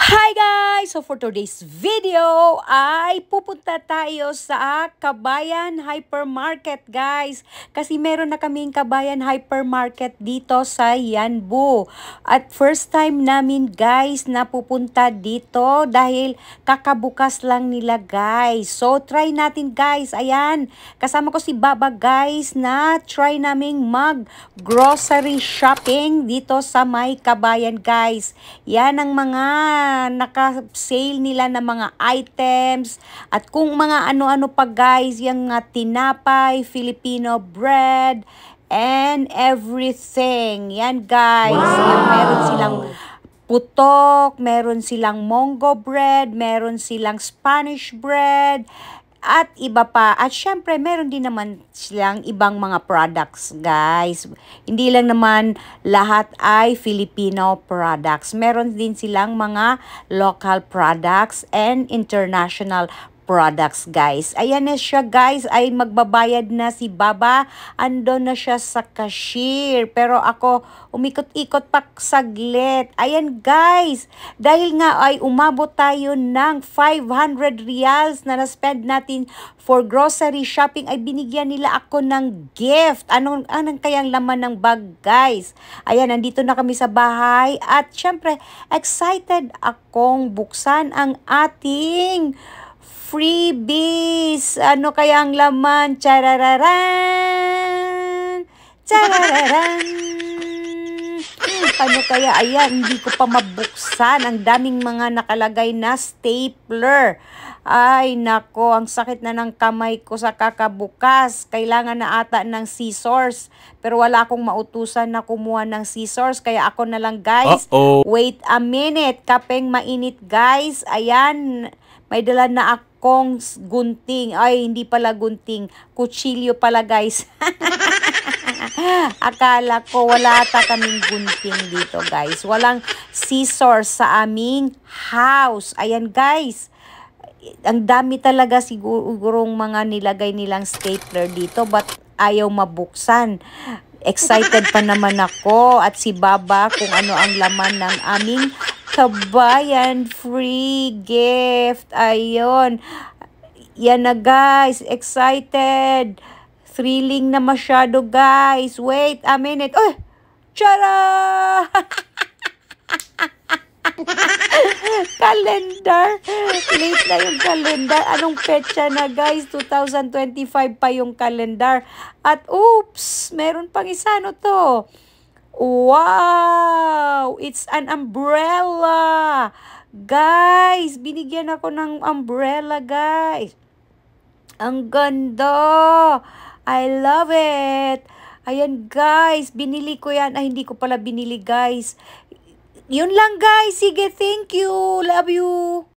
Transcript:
Hi guys! So for today's video ay pupunta tayo sa Kabayan Hypermarket guys. Kasi meron na kaming Kabayan Hypermarket dito sa Yanbu. At first time namin guys na pupunta dito dahil kakabukas lang nila guys. So try natin guys. Ayan, kasama ko si Baba guys na try naming mag grocery shopping dito sa may Kabayan guys. Yan ang mga naka-sale nila ng mga items at kung mga ano-ano pa guys, yung tinapay, Filipino bread, and everything. Yan guys, yung meron silang putok, meron silang Mongo bread, meron silang Spanish bread, at iba pa. At syempre, meron din naman silang ibang mga products, guys. Hindi lang naman lahat ay Filipino products. Meron din silang mga local products and international products, guys. Ayan na siya, guys. Ay magbabayad na si Baba. Andon na siya sa cashier. Pero ako, umikot-ikot pa saglit. Ayan, guys. Dahil nga ay umabot tayo ng 500 reals na na-spend natin for grocery shopping, ay binigyan nila ako ng gift. Anong kayang laman ng bag, guys? Ayan, nandito na kami sa bahay. At syempre, excited akong buksan ang ating freebies. Ano kaya ang laman? Charararan! Charararan! Ano kaya? Ayan, hindi ko pa mabuksan. Ang daming mga nakalagay na stapler. Ay, nako, ang sakit na ng kamay ko sa kakabukas. Kailangan na ata ng scissors. Pero wala akong mautusan na kumuha ng scissors. Kaya ako na lang, guys. Wait a minute. Kapeng mainit, guys. Ayan, may dala na akong gunting. Ay, hindi pala gunting. Kutsilyo pala, guys. Akala ko wala ata kaming gunting dito, guys. Walang scissors sa aming house. Ayan, guys. Ang dami talaga sigurong mga nilagay nilang stapler dito. But ayaw mabuksan. Excited pa naman ako. At si Baba kung ano ang laman ng aming Kabayan free gift. Ayun. Yan na guys. Excited. Thrilling na masyado guys. Wait a minute. Uy! Tara! Calendar. Late na yung calendar. Anong petsa na guys? 2025 pa yung calendar. At oops! Meron pang isa. Ano to? Wow! It's an umbrella! Guys, binigyan ako ng umbrella, guys. Ang ganda! I love it! Ayan, guys. Binili ko yan. Ay, hindi ko pala binili, guys. Yun lang, guys. Sige, thank you. Love you.